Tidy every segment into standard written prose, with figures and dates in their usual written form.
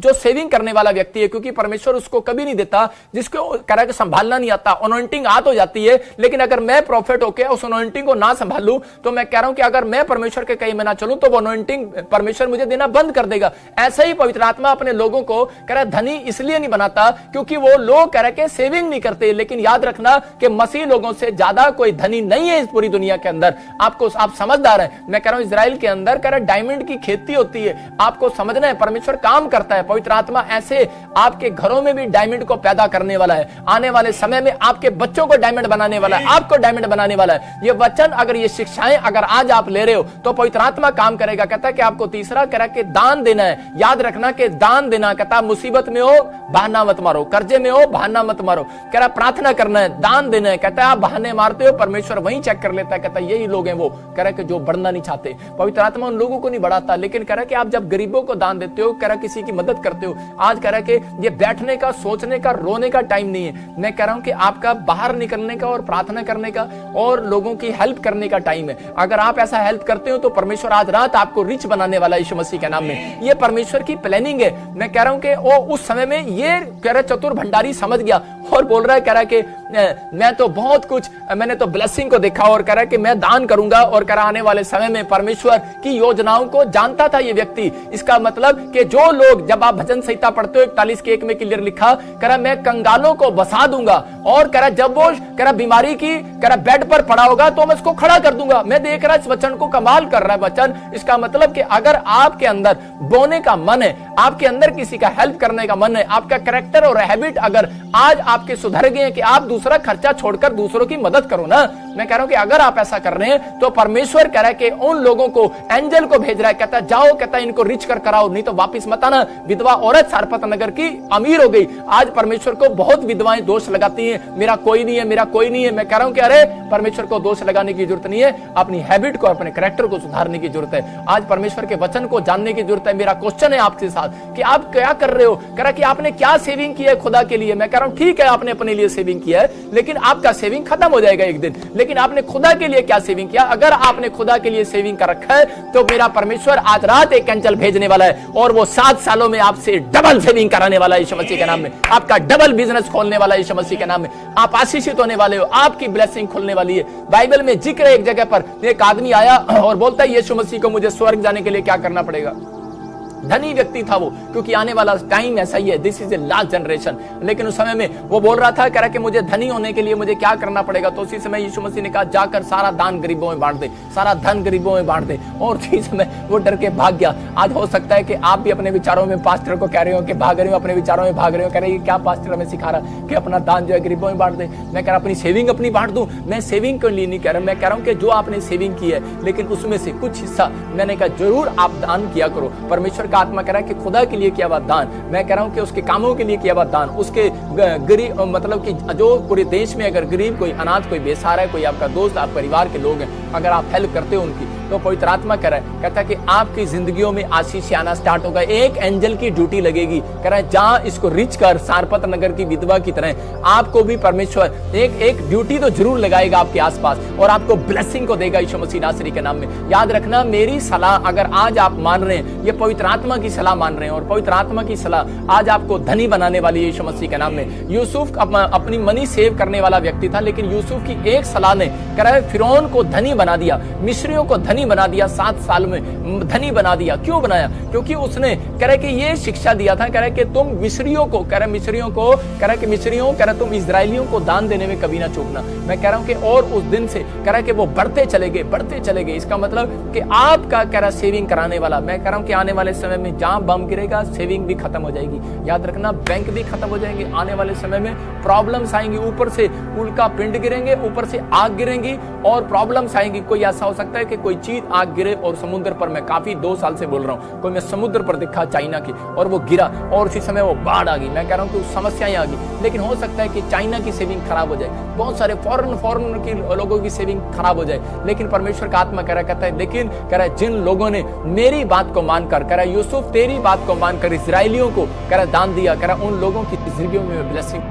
जो सेविंग करने वाला व्यक्ति है, क्योंकि परमेश्वर उसको कभी नहीं देता जिसको कह रहा है कि संभालना नहीं आता। अनॉइंटिंग आ तो जाती है, लेकिन अगर मैं प्रॉफिट होकर उस अनॉइंटिंग को ना संभालूं तो मैं कह रहा हूं कि अगर मैं परमेश्वर के कहीं में ना चलूं तो वो अनॉइंटिंग परमेश्वर मुझे देना बंद कर देगा। ऐसा ही पवित्र आत्मा अपने लोगों को कह रहा है धनी इसलिए नहीं बनाता क्योंकि वो लोग कह रहे कि सेविंग नहीं करते। लेकिन याद रखना कि मसीह लोगों से ज्यादा कोई धनी नहीं है इस पूरी दुनिया के अंदर। आप समझदार हैं, मैं कह रहा हूं इजराइल के अंदर कह रहा डायमंड की खेती होती है। आपको समझना है परमेश्वर काम करता है। पवित्र आत्मा ऐसे आपके घरों में भी डायमंड को पैदा करने वाला है। आने वाले समय में आपके बच्चों को डायमंड बनाने वाला है, आपको डायमंड बनाने वाला है। ये वचन अगर ये शिक्षाएं अगर आज आप ले रहे हो तो पवित्र आत्मा काम करेगा। कहता है कि आपको तीसरा कह रहा कि दान देना है। याद रखना कि दान देना, कहता मुसीबत में हो बहाना मत मारो, कर्जे में हो बहाना मत मारो, कह रहा प्रार्थना करना है, दान देना है। कहता है आप बहाने मारते हो, परमेश्वर वहीं चेक कर लेता है। कहता है यही लोग हैं वो कह रहा कि जो बढ़ना नहीं चाहते। पवित्र आत्मा उन लोगों को नहीं बढ़ाता, लेकिन कह रहा कि आप जब गरीबों को दान देते हो, कह रहा किसी की मदद करते हो, आज कह रहा कि ये बैठने का, सोचने का, रोने का टाइम नहीं है। मैं कह रहा हूं कि आपका बाहर निकलने का और प्रार्थना करने का और लोगों की हेल्प करने का टाइम है। अगर आप ऐसा हेल्प करते हो तो परमेश्वर आज रात आपको रिच बनाने वाला यीशु मसीह के नाम में। ये परमेश्वर की प्लानिंग है। मैं कह रहा हूं कि वो उस समय में ये कह रहा चतुर भंडारी समझ गया और बोल रहा है, कह रहा कि मैं तो बहुत कुछ, मैंने तो ब्लेसिंग को देखा और कह रहा है कि मैं दान करूंगा। और कह रहा आने वाले समय में परमेश्वर की योजनाओं को जानता था ये व्यक्ति। इसका मतलब कि जो लोग, जब आप भजन संहिता पढ़ते हो 41:1 में क्लियर लिखा, कह रहा मैं कंगालों को बसा दूंगा और कह रहा जब वो कह रहा बीमारी की कह रहा बेड पर पड़ा होगा तो मैं उसको खड़ा कर दूंगा। मैं देख रहा इस वचन को, कमाल कर रहा है वचन। इसका मतलब कि अगर आपके अंदर बोने का मन है, आपके अंदर किसी का हेल्प करने का मन है, आपका कैरेक्टर और हैबिट अगर आज आपके सुधर गए हैं कि आप दूसरा खर्चा छोड़कर दूसरों की मदद करो ना, मैं कह रहा हूं कि अगर आप ऐसा कर रहे हैं तो परमेश्वर कह रहा है कि उन लोगों को एंजल को भेज रहा है। कहता है जाओ, कहता है इनको रिच कर कराओ, नहीं तो वापिस मत आना। विधवा औरत सारपत नगर की अमीर हो गई। आज परमेश्वर को बहुत विधवाएं दोष लगाती हैं, मेरा कोई नहीं है, मेरा कोई नहीं है। मैं कह रहा हूं कि अरे परमेश्वर को दोष लगाने की जरूरत नहीं है, अपनी हैबिट को, अपने कैरेक्टर को सुधारने की जरूरत है। आज परमेश्वर के वचन को जानने की जरूरत है। मेरा क्वेश्चन है आपके साथ कि आप क्या कर रहे हो? कह रहा कि आपने क्या सेविंग की है खुदा के लिए? मैं कह रहा हूं ठीक है आपने अपने लिए सेविंग किया है, लेकिन आपका सेविंग खत्म हो जाएगा एक दिन। लेकिन आपने खुदा के लिए क्या सेविंग किया? अगर आपने खुदा के लिए सेविंग कर रखा है तो मेरा परमेश्वर आज रात एक एंजल भेजने वाला है और वो 7 सालों में आपसे डबल सेविंग कराने वाला है यीशु मसीह के नाम में। आपका डबल बिजनेस खोलने वाला है यीशु मसीह के नाम में। आप आशीषित होने वाले हो, आपकी ब्लेसिंग खुलने वाली है। बाइबल में जिक्र है एक जगह पर, एक आदमी आया और बोलता है यीशु मसीह को मुझे स्वर्ग जाने के लिए क्या करना पड़ेगा? धनी व्यक्ति था वो, क्योंकि आने वाला टाइम ऐसा ही है, this is a last generation. लेकिन उस समय में वो बोल रहा था, कह रहा कि मुझे धनी होने के लिए मुझे क्या करना पड़ेगा? तो उसी समय यीशु मसीह ने कहा जाकर सारा दान गरीबों में बांट दे, सारा धन गरीबों में बांट दे। और उसी समय वो डर के भाग गया। आज हो सकता है कि आप भी अपने विचारों में पास्टर को कह रहे हो कि भाग रहे हो, अपने विचारों में भाग रहे हो, कह रहे क्या पास्टर हमें सिखा रहा कि अपना दान जो है गरीबों में बांट दे। मैं कह रहा अपनी सेविंग अपनी बांट दूं। मैं सेविंग के लिए नहीं कह रहा, मैं कह रहा हूं कि जो आपने सेविंग की है, लेकिन उसमें से कुछ हिस्सा मैंने कहा जरूर आप दान किया करो। परमेश्वर का आत्मा कह रहा है कि खुदा के लिए किया हुआ दान, मैं कह रहा हूं कि उसके कामों के लिए किया हुआ दान, उसके गरीब, मतलब कि जो पूरे देश में अगर गरीब कोई अनाथ कोई बेसहारा है, कोई आपका दोस्त, आप परिवार के लोग हैं, अगर आप हेल्प करते हो उनकी, तो पवित्र आत्मा कह रहा है, कहता है कि आपकी जिंदगियों में आशीष आना स्टार्ट होगा। एक एंजल की ड्यूटी लगेगी, कह रहा है जहां इसको रिच कर सारपत नगर की विधवा की तरह आपको भी परमेश्वर एक ड्यूटी तो जरूर लगाएगा आपके आसपास और आपको ब्लेसिंग को देगा यीशु मसीह नासरी के नाम में। याद रखना मेरी सलाह अगर आज आप मान रहे हैं, ये पवित्र आत्मा की सलाह मान रहे हैं और पवित्र आत्मा की सलाह आज आपको धनी बनाने वाली है यीशु मसीह के नाम में। यूसुफ अपनी मनी सेव करने वाला व्यक्ति था, लेकिन यूसुफ की एक सलाह ने कह रहा है फिरौन को धनी बना दिया, मिस्रियों को धनी बना दिया, 7 साल में धनी बना दिया। क्यों बनाया? क्योंकि उसने कह रहा है कि ये शिक्षा दिया था, कह रहा है कि तुम मिस्रियों को, कह रहा है मिस्रियों को, कह रहा है कि मिस्रियों, कह रहा है तुम इजरायलियों को दान देने में कभी ना चूकना। मैं कह रहा हूं कि और उस दिन से कह रहा है कि वो बढ़ते चले गए, बढ़ते चले गए। इसका मतलब कि आपका कह रहा सेविंग कराने वाला, मैं कह रहा हूं कि आने वाले समय में जहां बम गिरेगा सेविंग भी खत्म हो जाएगी। याद रखना बैंक भी खत्म हो जाएंगे। आने वाले समय में प्रॉब्लम्स आएंगी, ऊपर से उल्का पिंड गिरेंगे, ऊपर से आग गिरेंगी और प्रॉब्लम्स आएंगी। कोई ऐसा हो सकता है कि कोई चीज आग गिरे और समुद्र पर, मैं काफी 2 साल से बोल रहा हूं, कोई मैं समुद्र पर दिखा चाइना की और वो गिरा और उसी समय वो बाढ़ आ गई। मैं कह रहा हूं कि समस्याएं आ गई, लेकिन हो सकता है कि चाइना की सेविंग खराब हो जाए, बहुत सारे फॉरेन की लोगों की सेविंग खराब हो जाए। लेकिन परमेश्वर का आत्मा कह रहा कहता है, लेकिन कह रहा है जिन लोगों ने मेरी बात को मानकर, कह रहा है यूसुफ तेरी बात को मानकर इजरायलियों को कह रहा दान दिया, कह रहा उन लोगों की जिंदगियों में ब्लेसिंग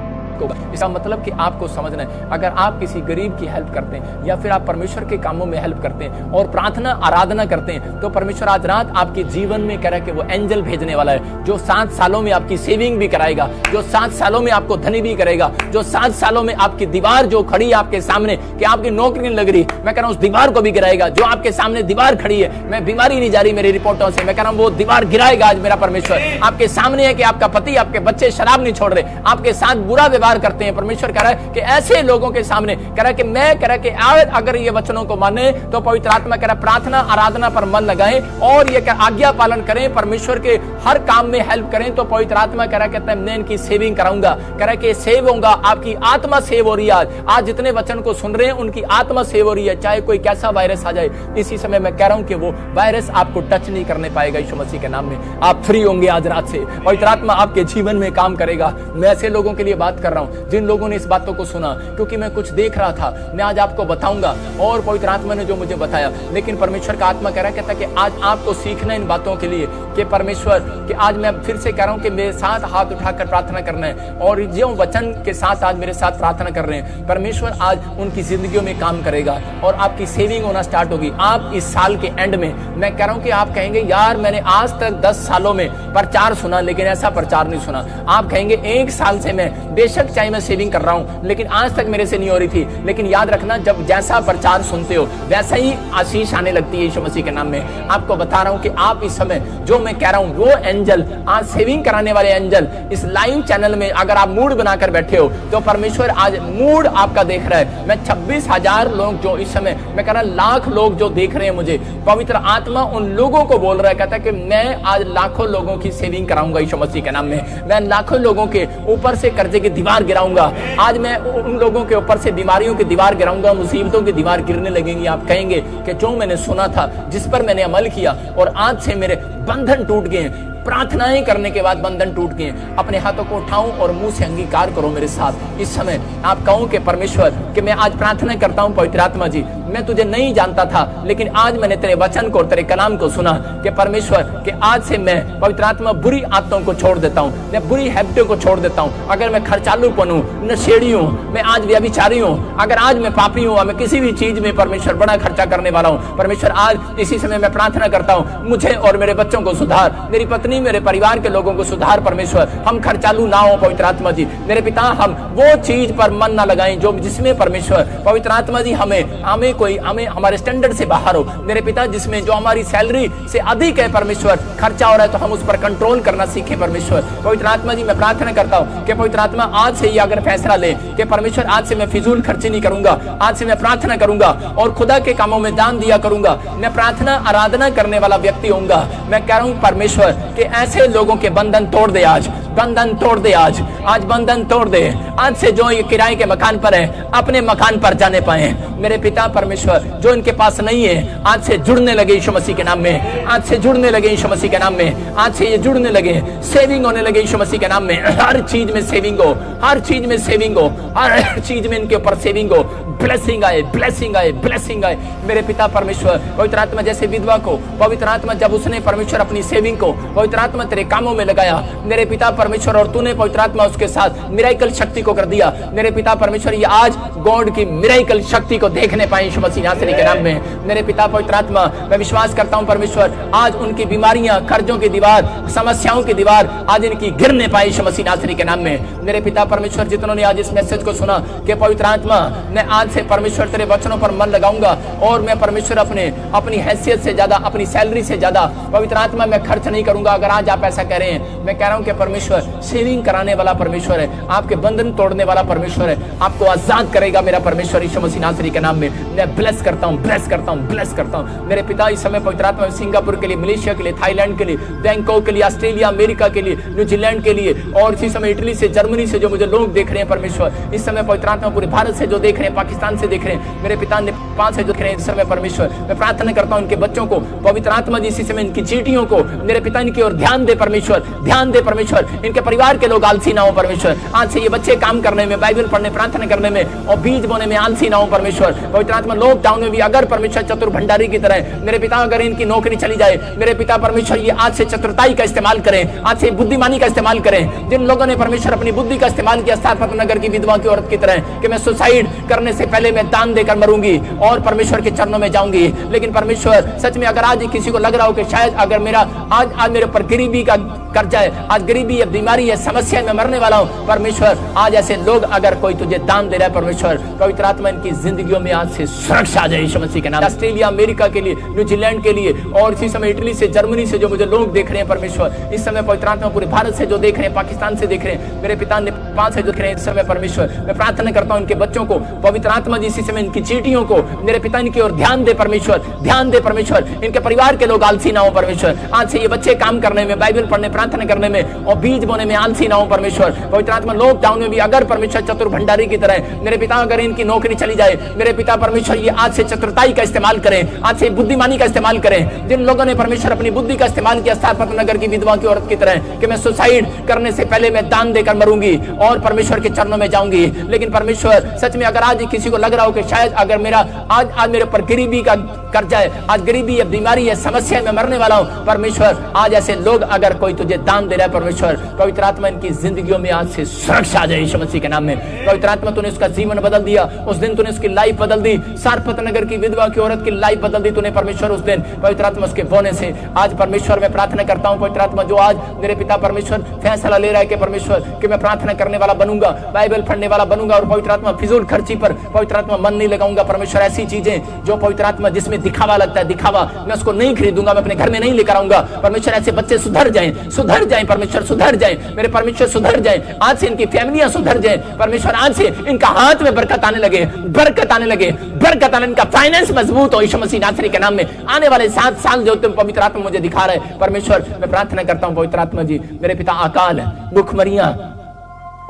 आपको। इसका मतलब कि आपको समझना है, अगर आप किसी गरीब की हेल्प करते हैं या फिर आप परमेश्वर के कामों में हेल्प करते हैं और प्रार्थना आराधना करते हैं, तो परमेश्वर आज रात आपके जीवन में कह रहा है कि वो एंजल भेजने वाला है, जो 7 सालों में आपकी सेविंग भी कराएगा, जो 7 सालों में आपको धनी भी करेगा, जो 7 सालों में आपकी दीवार जो खड़ी है आपके सामने कि आपकी नौकरी नहीं लग रही, मैं कह रहा हूं उस दीवार को भी गिराएगा। जो आपके सामने दीवार खड़ी है, मैं बीमारी नहीं जा रही मेरी रिपोर्टों से, मैं कह रहा हूं वो दीवार गिराएगा आज मेरा परमेश्वर। आपके सामने है कि आपका पति, आपके बच्चे शराब नहीं छोड़ रहे, आपके साथ बुरा व्यवहार करते हैं, परमेश्वर कह रहा है कि ऐसे लोगों के सामने कह रहा है कि मैं कह रहा है कि अगर ये वचनों को माने तो पवित्र आत्मा कह रहा है प्रार्थना आराधना पर मन लगाएं और ये आज्ञा पालन करें, परमेश्वर के हर काम में हेल्प करें, तो पवित्र आत्मा कह रहा है कहता है मैं इनकी सेविंग कराऊंगा। कह रहा है कि सेव होगा, आपकी आत्मा सेव हो रही है। आज जितने वचन को सुन रहे हैं उनकी आत्मा सेव हो रही है, चाहे कोई कैसा वायरस आ जाए। इसी समय मैं कह रहा हूं कि वो वायरस आपको टच नहीं करने पाएगा यीशु मसीह के नाम में। आप फ्री होंगे आज रात से, पवित्र आत्मा आपके जीवन में काम करेगा। मैं ऐसे लोगों के लिए बात कर रहा हूं जिन लोगों ने इस बातों को सुना, क्योंकि मैं कुछ देख रहा था, मैं आज आपको बताऊंगा और पवित्र आत्मा ने जो मुझे बताया। लेकिन परमेश्वर का आत्मा कह रहा कहता कि आज आपको सीखना इन बातों के लिए कि परमेश्वर कि आज मैं फिर से कह रहा हूं कि मेरे साथ हाथ उठाकर प्रार्थना करना है और जो वचन के साथ आज मेरे साथ प्रार्थना कर रहे हैं, परमेश्वर आज उनकी जिंदगियों में काम करेगा और आपकी सेविंग होना स्टार्ट होगी। आप इस साल के एंड में मैं कह रहा हूं कि आप कहेंगे यार मैंने आज तक 10 सालों में प्रचार सुना लेकिन ऐसा प्रचार नहीं सुना। आप कहेंगे 1 साल से मैं बेशक चाहे मैं सेविंग कर रहा हूं लेकिन आज तक मेरे से नहीं हो रही थी। लेकिन याद रखना, जब जैसा प्रचार सुनते हो वैसा ही आशीष आने लगती है यीशु मसीह के नाम में। आपको बता रहा हूं कि आप इस समय जो मैं कह रहा हूं वो एंजल, आज सेविंग कराने वाले एंजल इस लाइव चैनल में अगर आप मूड बनाकर बैठे हो तो परमेश्वर आज मूड आपका देख रहा है। मैं 26,000 लोग जो इस समय मैं कह रहा लाख लोग जो देख रहे हैं मुझे, पवित्र आत्मा उन लोगों को बोल रहा है, कहता है कि मैं आज लाखों लोगों की सेविंग कराऊंगा यीशु मसीह के नाम में। मैं लाखों लोगों के ऊपर से कर्जे की दीवार गिराऊंगा। आज मैं उन लोगों के ऊपर से बीमारियों की दीवार गिराऊंगा, मुसीबतों की दीवार गिरने लगेंगी। आप कहेंगे कि जो मैंने सुना था, जिस पर मैंने अमल किया और आज से मेरे बंधन टूट गए, प्रार्थनाएं करने के बाद बंधन टूट गए। अपने हाथों को उठाऊं और मुंह से अंगीकार करो मेरे साथ। इस समय आप कहो कि परमेश्वर कि मैं आज प्रार्थना करता हूं पवित्र आत्मा जी, मैं तुझे नहीं जानता था लेकिन आज मैंने तेरे वचन को और तेरे कलाम को सुना कि परमेश्वर कि आज से मैं पवित्र आत्मा बुरी आदतों को छोड़ देता हूं, मैं बुरी हैबिटों को छोड़ देता हूं। अगर मैं खर्चालूपन हूं, नशेड़ी हूं, मैं आज व्यभिचारी हूं, अगर आज मैं पापी हूं, मैं किसी भी चीज में परमेश्वर बड़ा खर्चा करने वाला हूं, परमेश्वर आज इसी समय मैं प्रार्थना करता हूं मुझे और मेरे बच्चों को सुधार, मेरी पत्नी मेरे परिवार के लोगों को सुधार। परमेश्वर हम खर्चालू ना हो पवित्र आत्मा जी, मेरे पिता हम वो चीज पर मन ना लगाएं जो जिसमें परमेश्वर पवित्र आत्मा जी हमें हमारे स्टैंडर्ड से बाहर हो। मेरे पिता जिसमें जो हमारी सैलरी से अधिक है परमेश्वर खर्चा हो रहा है तो हम उस पर कंट्रोल करना सीखे परमेश्वर। पवित्र आत्मा जी मैं प्रार्थना करता हूं कि पवित्र आत्मा आज से ही अगर फैसला ले कि परमेश्वर आज से मैं फिजूल खर्ची नहीं करूंगा, आज से मैं प्रार्थना करूंगा और खुदा के कामों में दान दिया करूंगा, मैं प्रार्थना आराधना करने वाला व्यक्ति होऊंगा। मैं कह रहा हूं परमेश्वर कि ऐसे लोगों के बंधन तोड़ दे, आज बंधन तोड़ दे, आज बंधन तोड़ दे। आज से जो ये किराए के मकान पर है अपने मकान पर जाने पाए मेरे पिता परमेश्वर, जो इनके पास नहीं है आज से जुड़ने लगे यीशु मसीह के नाम में, आज से जुड़ने लगे यीशु मसीह के नाम में, आज से ये जुड़ने लगे, सेविंग होने लगे यीशु मसीह के नाम में। हर चीज में सेविंग हो, हर चीज में सेविंग हो, हर चीज में इनके ऊपर सेविंग हो, ब्लेसिंग आए, ब्लेसिंग आए, ब्लेसिंग आए। मेरे पिता परमेश्वर पवित्र आत्मा जैसे विधवा को पवित्र आत्मा जब उसने परमेश्वर अपनी सेविंग को पवित्र आत्मा तेरे कामों में लगाया मेरे पिता परमेश्वर और तूने पवित्र आत्मा उसके साथ मिराकल शक्ति को कर दिया मेरे पिता परमेश्वर, ये आज गॉड की मिराकल शक्ति को देखने पाए यीशु मसीह नासरी के नाम में। मेरे पिता पवित्र आत्मा मैं विश्वास करता हूं परमेश्वर आज उनकी बीमारियां, कर्जों की दीवार, समस्याओं की दीवार आज इनकी गिरने पाए यीशु मसीह नासरी के नाम में। मेरे पिता परमेश्वर जितनों ने आज इस मैसेज को सुना कि पवित्र आत्मा मैं आज से परमेश्वर तेरे वचनों पर मन लगाऊंगा और मैं परमेश्वर अपनी हैसियत से ज्यादा, अपनी सैलरी से ज्यादा पवित्र आत्मा मैं खर्च नहीं करूंगा। अगर आज आप ऐसा कह रहे हैं, मैं कह रहा हूं कि परमेश्वर सेविंग कराने वाला परमेश्वर है, आपके बंधन तोड़ने वाला परमेश्वर है, आपको आजाद करेगा मेरा परमेश्वर यीशु मसीह नासरी के नाम में। मैं ब्लेस करता हूं, ब्लेस करता हूं, ब्लेस करता हूं। मेरे पिता इस समय पवित्र आत्मा सिंगापुर के लिए, मलेशिया के लिए, थाईलैंड के लिए, बैंकॉक के लिए, ऑस्ट्रेलिया, अमेरिका के लिए, न्यूजीलैंड के लिए और इसी समय इटली से, जर्मनी से जो मुझे लोग देख रहे हैं परमेश्वर, इस समय पवित्र आत्मा पूरे भारत से जो देख रहे हैं, पाकिस्तान पाकिस्तान से देख रहे हैं, मेरे पिता नेपाल से देख रहे हैं, इस समय परमेश्वर मैं प्रार्थना करता हूं इनके बच्चों को, पवित्र आत्मा जी इसी समय इनकी चीटियों को मेरे पिता इनकी ओर ध्यान दे परमेश्वर, ध्यान दे परमेश्वर। इनके परिवार के लोग आलसी ना हो परमेश्वर। आज से ये बच्चे काम करने में, बाइबल पढ़ने, प्रार्थना करने में और बीज बोने में आलसी ना हो परमेश्वर। पवित्र आत्मा लॉकडाउन में भी अगर परमेश्वर चतुर भंडारी की तरह मेरे पिता अगर इनकी नौकरी चली जाए, मेरे पिता परमेश्वर ये आज से चतुरताई का इस्तेमाल करें, आज से बुद्धिमानी का इस्तेमाल करें। जिन लोगों ने परमेश्वर अपनी बुद्धि का इस्तेमाल किया स्थापना नगर की विधवा की औरत की तरह कि मैं सुसाइड करने से पहले मैं दान देकर मरूंगी और परमेश्वर के चरणों में जाऊंगी, लेकिन परमेश्वर सच में अगर आज किसी को लग रहा हो कि शायद अगर मेरा आज मेरे ऊपर गरीबी का कर्जा है, आज गरीबी है, बीमारी है, समस्या में मरने वाला हूं, परमेश्वर आज ऐसे लोग अगर कोई तुझे दान दे रहा है परमेश्वर, पवित्र आत्मा इनकी जिंदगियों में आज से सुरक्षा आ जाए यीशु मसीह के नाम। ऑस्ट्रेलिया, अमेरिका के लिए, न्यूजीलैंड के लिए और इसी समय इटली से, जर्मनी से जो मुझे लोग देख रहे हैं परमेश्वर, इस समय पवित्र आत्मा पूरे भारत से जो देख रहे हैं, पाकिस्तान से देख रहे हैं, मेरे पिता नेपाल से देख रहे हैं, इस समय परमेश्वर मैं प्रार्थना करता हूं इनके बच्चों को, पवित्र आत्मा जी इसी समय इनकी चीटियों को मेरे पिता इनकी ओर ध्यान दे परमेश्वर, ध्यान दे परमेश्वर। इनके परिवार के लोग आलसी ना हो परमेश्वर। आज से ये बच्चे काम करने में, बाइबल पढ़ने, प्रार्थना करने में और बीज बोने में आलसी ना हो परमेश्वर। पवित्र आत्मा लॉकडाउन में भी अगर परमेश्वर चतुर भंडारी की तरह मेरे पिता अगर इनकी नौकरी चली जाए, मेरे पिता परमेश्वर ये आज से चतुरताई का इस्तेमाल करें, आज से बुद्धिमानी का इस्तेमाल करें। जिन लोगों ने परमेश्वर अपनी बुद्धि का इस्तेमाल किया स्थापना नगर की विधवा की औरत की तरह कि मैं सुसाइड करने से पहले मैं दान देकर मरूंगी और परमेश्वर के चरणों में जाऊंगी, लेकिन परमेश्वर सच में अगर आज किसी को लग रहा हो कि शायद अगर मेरा आज मेरे ऊपर गरीबी का कर्जा है, आज गरीबी है, बीमारी है, समस्या में मरने वाला हूं, परमेश्वर आज ऐसे लोग अगर कोई तुझे दान दे रहा है परमेश्वर, पवित्र आत्मा इनकी जिंदगियों में आज से सुरक्षा आ जाए यीशु मसीह के नाम में। पवित्र आत्मा तूने उसका जीवन बदल दिया, उस दिन तूने उसकी लाइफ बदल दी, सारपत नगर की विधवा की औरत की लाइफ बदल दी तूने परमेश्वर उस दिन, पवित्र आत्मा उसके बोने से। आज परमेश्वर मैं प्रार्थना करता हूं पवित्र आत्मा जो आज मेरे पिता परमेश्वर फैसला ले रहा है कि परमेश्वर कि मैं प्रार्थना करने वाला बनूंगा, बाइबल पढ़ने वाला बनूंगा और पवित्र आत्मा फिजूल खर्ची पर पवित्र आत्मा मन नहीं लगाऊंगा परमेश्वर। ऐसी चीजें जो पवित्र आत्मा जिसमें दिखावा लगता है, दिखावा मैं उसको नहीं खरीदूंगा, मैं अपने घर में नहीं लेकर आऊंगा परमेश्वर। ऐसे बच्चे सुधर जाएं परमेश्वर, सुधर जाएं मेरे परमेश्वर, सुधर जाएं। आज से इनकी फैमिलियां सुधर जाएं परमेश्वर, आज से इनका हाथ में बरकत आने लगे, बरकत आने लगे, बरकत आने, इनका फाइनेंस मजबूत हो यीशु मसीह नासरी के नाम में। आने वाले 7 साल जो तुम पवित्र आत्मा मुझे दिखा रहे हैं परमेश्वर, मैं प्रार्थना करता हूं पवित्र आत्मा जी मेरे पिता अकाल, भूखमरियां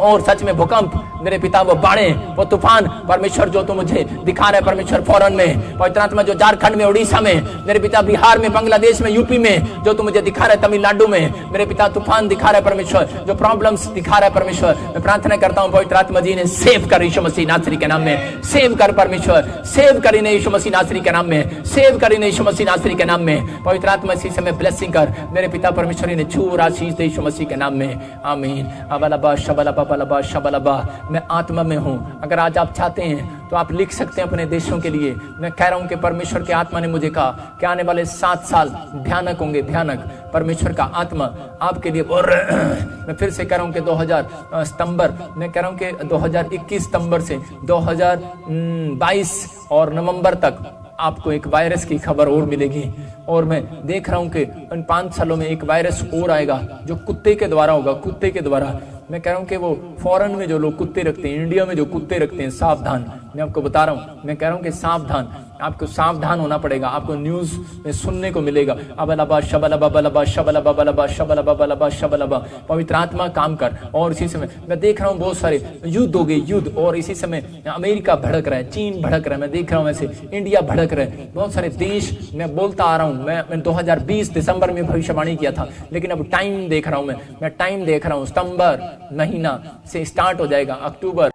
और सच में भूकंप, मेरे पिता वो बाढ़े, वो तूफान परमेश्वर जो तुम मुझे दिखा रहे परमेश्वर फौरन में, पवित्र आत्मा जो झारखंड में, उड़ीसा में, मेरे पिता बिहार में, बांग्लादेश में, यूपी में जो तुम मुझे दिखा रहे, तमिलनाडु में मेरे पिता तूफान दिखा रहे परमेश्वर, जो प्रॉब्लम्स दिखा रहे परमेश्वर, मैं प्रार्थना करता हूं पवित्र आत्मा जी ने सेव कर यीशु मसीह नासरी के नाम में, सेव कर परमेश्वर, सेव कर इन्हें यीशु मसीह नासरी के नाम में, सेव कर इन्हें यीशु मसीह नासरी के नाम में। पवित्र आत्मा इसी समय ब्लेसिंग कर मेरे पिता परमेश्वर ने छूर आशीष दे यीशु मसीह के नाम में, आमीन। अबलबा शबलबा बलबा शबलबा, मैं आत्मा में हूं। अगर आज आप चाहते हैं तो आप लिख सकते हैं अपने देशों के लिए। मैं कह रहा हूं कि परमेश्वर के आत्मा ने मुझे कहा कि आने वाले 7 साल भयानक होंगे, भयानक। परमेश्वर का आत्मा आपके लिए और मैं फिर से कह रहा हूं कि 2000 सितंबर, मैं कह रहा हूं कि 2021 सितंबर से 2022 और नवंबर तक आपको एक वायरस की खबर और मिलेगी। और मैं देख रहा हूं कि इन 5 सालों में एक वायरस और आएगा जो कुत्ते के द्वारा होगा, कुत्ते के द्वारा। मैं कह रहा हूं कि वो फॉरेन में जो लोग कुत्ते रखते हैं, इंडिया में जो कुत्ते रखते हैं, सावधान। मैं आपको बता रहा हूं, मैं कह रहा हूं कि सावधान, आपको सावधान होना पड़ेगा। आपको न्यूज में सुनने को मिलेगा अबलबा शबलबा बलबा शबलबा बलबा शबलबा बलबा शबलबा। पवित्र आत्मा काम कर। और इसी समय मैं देख रहा हूं बहुत सारे युद्ध हो गए, युद्ध। और इसी समय अमेरिका भड़क रहा है, चीन भड़क रहा है, मैं देख रहा हूं ऐसे इंडिया भड़क रहा है, बहुत सारे देश। मैं बोलता आ रहा हूं, मैं 2020 दिसंबर में भविष्यवाणी किया था, लेकिन अब टाइम देख रहा हूं, मैं टाइम देख रहा हूं, सितंबर महीना से स्टार्ट हो जाएगा, अक्टूबर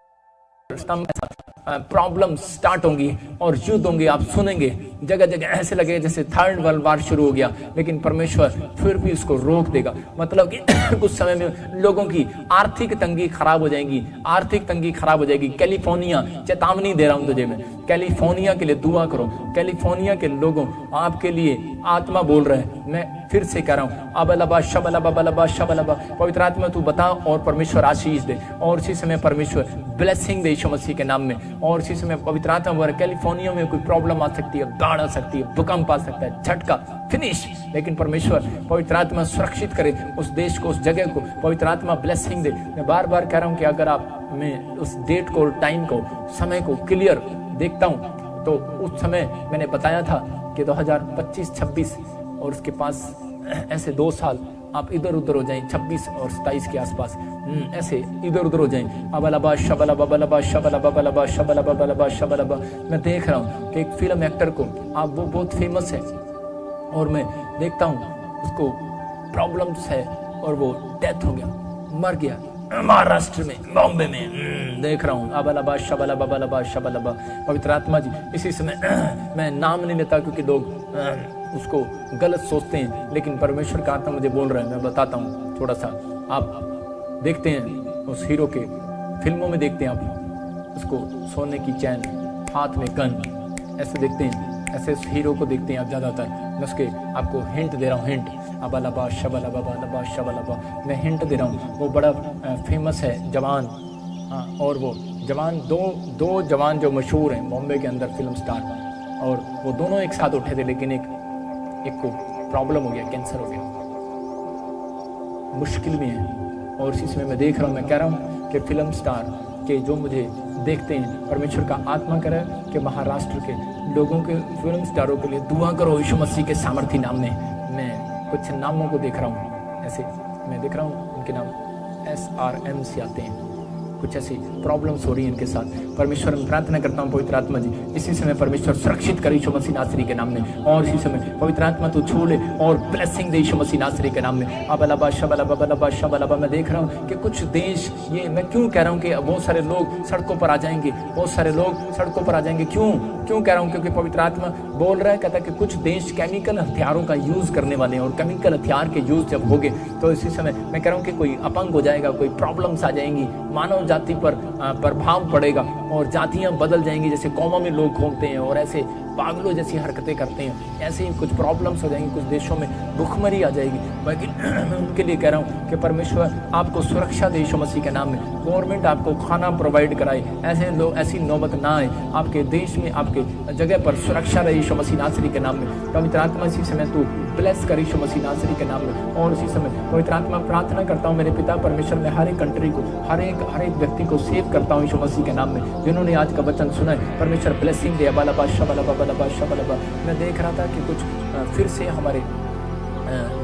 प्रॉब्लम स्टार्ट होंगी और युद्ध होंगे। आप सुनेंगे जगह जगह ऐसे लगेगा जैसे 3rd वर्ल्ड वार शुरू हो गया, लेकिन परमेश्वर फिर भी उसको रोक देगा। मतलब कि कुछ समय में लोगों की आर्थिक तंगी खराब हो जाएगी, आर्थिक तंगी खराब हो जाएगी। कैलिफोर्निया, चेतावनी दे रहा हूं तुझे मैं, कैलिफोर्निया के लिए दुआ करो। कैलिफोर्निया के लोगों आपके लिए आत्मा बोल रहे हैं। मैं फिर से कह रहा हूं अबलबा शबलबा बलबा शबलबा। पवित्र आत्मा तू बता और परमेश्वर आशीष दे। और इसी समय परमेश्वर ब्लेसिंग दे यीशु मसीह के नाम में। और इसी समय पवित्र आत्मा कैलिफोर्निया में कोई प्रॉब्लम आ सकती है, बाढ़ आ सकती है, भूकंप आ सकता है, झटका, फिनिश। लेकिन परमेश्वर पवित्र आत्मा सुरक्षित करे उस देश को, उस जगह को। पवित्र आत्मा ब्लेसिंग दे। मैं बार बार कह रहा हूं कि अगर आप मैं उस डेट को, टाइम को, समय को क्लियर देखता हूं तो उस समय मैंने बताया था कि 2025-26 और उसके पास ऐसे 2 साल आप इधर उधर हो जाएं 26 और 27 के आसपास, ऐसे इधर उधर हो जाएं। अबलबा शबलबा बलबा शबलबा बलबा शबलबा बलबा शबलबा। मैं देख रहा हूँ कि एक फिल्म एक्टर को, आप वो बहुत फेमस है और मैं देखता हूँ उसको प्रॉब्लम्स है और वो डेथ हो गया, मर गया महाराष्ट्र में, बॉम्बे में। देख रहा हूँ अबलबा शबलबा बलबा शबलबा। पवित्र आत्मा जी इसी समय मैं नाम नहीं लेता क्योंकि लोग उसको गलत सोचते हैं, लेकिन परमेश्वर का आत्मा मुझे बोल रहा है, मैं बताता हूँ थोड़ा सा। आप देखते हैं उस हीरो के फिल्मों में, देखते हैं आप उसको सोने की चैन, हाथ में गन, ऐसे देखते हैं, ऐसे उस हीरो को देखते हैं आप ज़्यादातर। मैं उसके आपको हिंट दे रहा हूँ, हिंट अबलबा शबलबा बलबा शबलबा। मैं हिंट दे रहा हूँ, वो बड़ा फेमस है जवान। और वो जवान दो जवान जो मशहूर हैं बॉम्बे के अंदर फिल्म स्टार, और वो दोनों एक साथ उठे थे, लेकिन एक को प्रॉब्लम हो गया, कैंसर हो गया, मुश्किल में है। और इसी समय मैं देख रहा हूँ, मैं कह रहा हूँ कि फिल्म स्टार के जो मुझे देखते हैं, परमेश्वर का आत्मा करे कि महाराष्ट्र के लोगों के, फिल्म स्टारों के लिए दुआ करो यीशु मसीह के सामर्थी नाम में। मैं कुछ नामों को देख रहा हूँ, ऐसे मैं देख रहा हूँ उनके नाम SRM से आते हैं, कुछ ऐसी प्रॉब्लम्स हो रही हैं इनके साथ। परमेश्वर में प्रार्थना करता हूँ पवित्र आत्मा जी इसी समय परमेश्वर सुरक्षित करे यीशु मसीह नासरी के नाम में। और इसी समय पवित्र आत्मा तू छू ले और ब्लेसिंग दे यीशु मसीह नासरी के नाम में। अबलबा शबलबा बलबा शबलबा। मैं देख रहा हूँ कि कुछ देश, ये मैं क्यों कह रहा हूँ कि बहुत सारे लोग सड़कों पर आ जाएंगे, बहुत सारे लोग सड़कों पर आ जाएंगे। क्यों कह रहा हूँ? क्योंकि पवित्र आत्मा बोल रहा है, कहता है कि कुछ देश केमिकल हथियारों का यूज करने वाले हैं, और केमिकल हथियार के यूज जब होंगे तो इसी समय मैं कह रहा हूँ कि कोई अपंग हो जाएगा, कोई प्रॉब्लम्स आ जाएंगी, मानव जाति पर प्रभाव पड़ेगा और जातियां बदल जाएंगी, जैसे कौमों में लोग घूमते हैं और ऐसे पागलों जैसी हरकतें करते हैं, ऐसे ही कुछ प्रॉब्लम्स हो जाएंगी, कुछ देशों में भुखमरी आ जाएगी। लेकिन मैं उनके लिए कह रहा हूँ कि परमेश्वर आपको सुरक्षा दे यीशु मसीह के नाम में। गवर्नमेंट आपको खाना प्रोवाइड कराए, ऐसे लोग, ऐसी नौबत ना आए आपके देश में, आपके जगह पर सुरक्षा रहे यीशु मसीह नासरी के नाम में। पवित्र आत्मा इसी समय तू ब्लेस कर यीशु मसीह नासरी के नाम में। और इसी समय पवित्र आत्मा प्रार्थना करता हूँ मेरे पिता परमेश्वर, में हर एक कंट्री को, हर एक व्यक्ति को सेव करता हूँ यीशु मसीह के नाम में, जिन्होंने आज का वचन सुना है। परमेश्वर ब्लेसिंग दे। अबलबा शबलबा बलबा शबलबा। मैं देख रहा था कि कुछ फिर से हमारे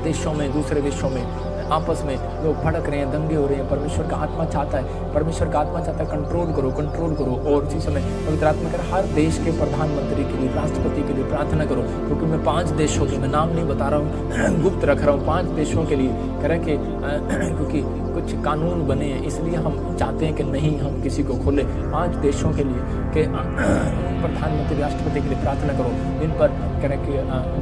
देशों में, दूसरे देशों में आपस में लोग भड़क रहे हैं, दंगे हो रहे हैं। परमेश्वर का आत्मा चाहता है, परमेश्वर का आत्मा चाहता है कंट्रोल करो, कंट्रोल करो। और इसी समय पवित्र आत्मा कर हर देश के प्रधानमंत्री के लिए, राष्ट्रपति के लिए प्रार्थना करो, क्योंकि मैं 5 देशों के, मैं नाम नहीं बता रहा हूँ, गुप्त रख रहा हूँ, 5 देशों के लिए कह रहे कि क्योंकि कुछ कानून बने हैं, इसलिए हम चाहते हैं कि नहीं हम किसी को खोले। 5 देशों के लिए कि प्रधानमंत्री, राष्ट्रपति के लिए प्रार्थना करो, इन पर कह रहे कि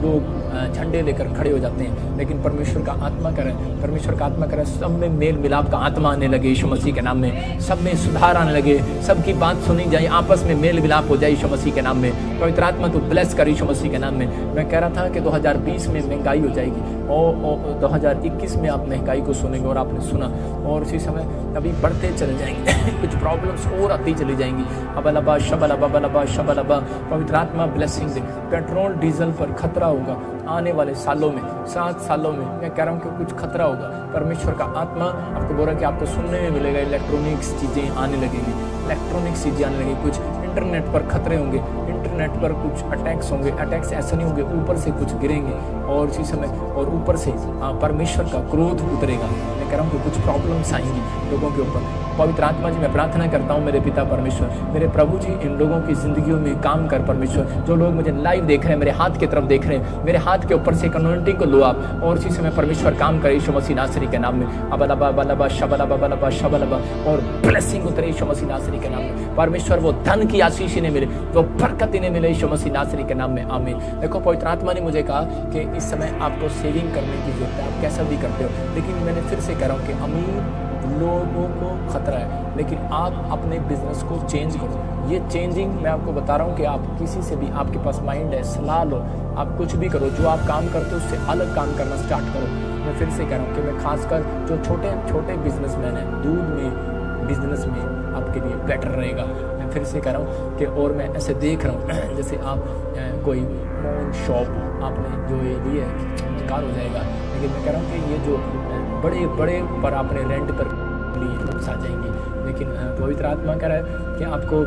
लोग झंडे लेकर खड़े हो जाते हैं, लेकिन परमेश्वर का आत्मा करे, परमेश्वर का आत्मा करे सब में मेल मिलाप का आत्मा आने लगे यीशु मसीह के नाम में, सब में सुधार आने लगे, सबकी बात सुनी जाए, आपस में मेल मिलाप हो जाए यीशु मसीह के नाम में। पवित्र आत्मा तो ब्लेस कर यीशु मसीह के नाम में। मैं कह रहा था कि 2020 में महंगाई हो जाएगी और 2021 में आप महंगाई को सुनेंगे, और आपने सुना, और उसी समय अभी बढ़ते चले जाएंगे कुछ प्रॉब्लम्स और आती चली जाएंगी। अबलबा शबलबा बलबा शबलबा। पवित्र आत्मा ब्लेसिंग दे। पेट्रोल डीजल पर खतरा होगा आने वाले सालों में, 7 सालों में मैं कह रहा हूँ कि कुछ खतरा होगा। परमेश्वर का आत्मा आपको बोल रहा है कि आपको सुनने में मिलेगा, इलेक्ट्रॉनिक्स चीज़ें आने लगेंगी, इलेक्ट्रॉनिक्स चीज़ें आने लगेंगी, कुछ इंटरनेट पर खतरे होंगे, इंटरनेट पर कुछ अटैक्स होंगे। अटैक्स ऐसे नहीं होंगे, ऊपर से कुछ गिरेंगे, और इसी समय और ऊपर से परमेश्वर का क्रोध उतरेगा। मैं कह रहा हूँ कि कुछ प्रॉब्लम्स आएंगी लोगों के ऊपर। पवित्र आत्मा जी मैं प्रार्थना करता हूँ मेरे पिता परमेश्वर, मेरे प्रभु जी, इन लोगों की जिंदगियों में काम कर परमेश्वर। जो लोग मुझे लाइव देख रहे हैं, मेरे हाथ की तरफ देख रहे हैं, मेरे हाथ के ऊपर से एक अनॉइंटिंग को लो आप, और इसी समय परमेश्वर काम करे यीशु मसीह नासरी के नाम में। अबलबा बलबा शबलबा बलबा शबलबा। और ब्लेसिंग उतरे यीशु मसीह नासरी के नाम में। परमेश्वर वो धन की आशीष इन्हें मिले, वो बरकत इन्हें मिले यीशु मसीह नासरी के नाम में, आमीन। देखो पवित्र आत्मा ने मुझे कहा कि इस समय आपको सेविंग करने की जरूरत है, आप कैसा भी करते हो, लेकिन मैंने फिर से कह रहा हूँ कि अमीर लोगों को खतरा है, लेकिन आप अपने बिजनेस को चेंज करो। ये चेंजिंग मैं आपको बता रहा हूँ कि आप किसी से भी, आपके पास माइंड है, सलाह लो, आप कुछ भी करो, जो आप काम करते हो उससे अलग काम करना स्टार्ट करो। मैं फिर से कह रहा हूँ कि मैं खासकर जो छोटे छोटे बिजनेसमैन हैं, दूध में बिजनेस में आपके लिए बेटर रहेगा। मैं फिर से कह रहा हूँ कि और मैं ऐसे देख रहा हूँ जैसे आप कोई मॉल शॉप आपने जो ये लिए बेकार हो जाएगा, लेकिन मैं कह रहा हूँ कि ये जो बड़े बड़े पर आपने रेंट पर लिए आ जाएंगे, लेकिन पवित्र आत्मा कह रहा है कि आपको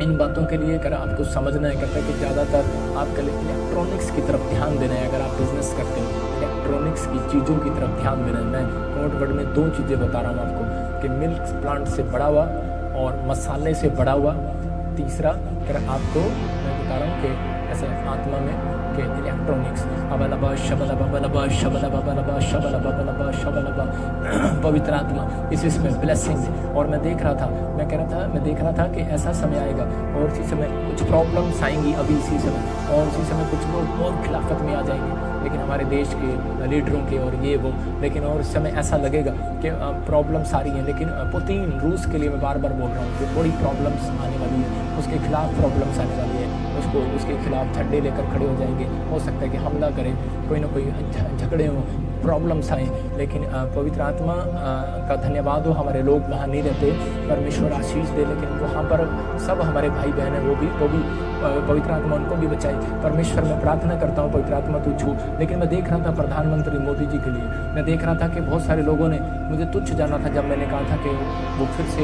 इन बातों के लिए अगर आपको समझना है, कहता है कि ज़्यादातर आपके लिए इलेक्ट्रॉनिक्स की तरफ ध्यान देना है। अगर आप बिजनेस करते हो, इलेक्ट्रॉनिक्स की चीज़ों की तरफ ध्यान देना है। मैं कोड वर्ड में 2 चीज़ें बता रहा हूँ आपको कि मिल्क प्लांट से बड़ा हुआ और मसाले से बड़ा हुआ। तीसरा अगर आपको मैं बता रहा हूँ कि ऐसे आत्मा में कि इलेक्ट्रॉनिक्स अबलबा शबलबा बलबा शबलबा बलबा शबलबा बलबा शबलबा पवित्र आत्मा इसमें ब्लेसिंग। और मैं देख रहा था कि ऐसा समय आएगा और इसी समय कुछ प्रॉब्लम्स आएंगी अभी इसी समय, और इसी समय कुछ लोग और खिलाफत में आ जाएंगे, लेकिन हमारे देश के लीडरों के और ये वो, लेकिन और इस समय ऐसा लगेगा कि प्रॉब्लम्स आ रही हैं। लेकिन पुतिन रूस के लिए मैं बार बार बोल रहा हूँ कि बड़ी प्रॉब्लम्स आने वाली है, उसके खिलाफ प्रॉब्लम्स आने वाली है, उसके खिलाफ झंडे लेकर खड़े हो जाएंगे। हो सकता है कि हमला करें, कोई ना कोई झगड़े हों, प्रॉब्लम्स आए, लेकिन पवित्र आत्मा का धन्यवाद हो हमारे लोग वहाँ नहीं रहते, परमेश्वर आशीष दे, लेकिन वहाँ पर सब हमारे भाई बहन हैं, वो भी पवित्र आत्मा उनको भी बचाए। परमेश्वर मैं प्रार्थना करता हूँ पवित्र आत्मा तू छू। लेकिन मैं देख रहा था प्रधानमंत्री मोदी जी के लिए, मैं देख रहा था कि बहुत सारे लोगों ने मुझे तुच्छ जाना था जब मैंने कहा था कि वो फिर से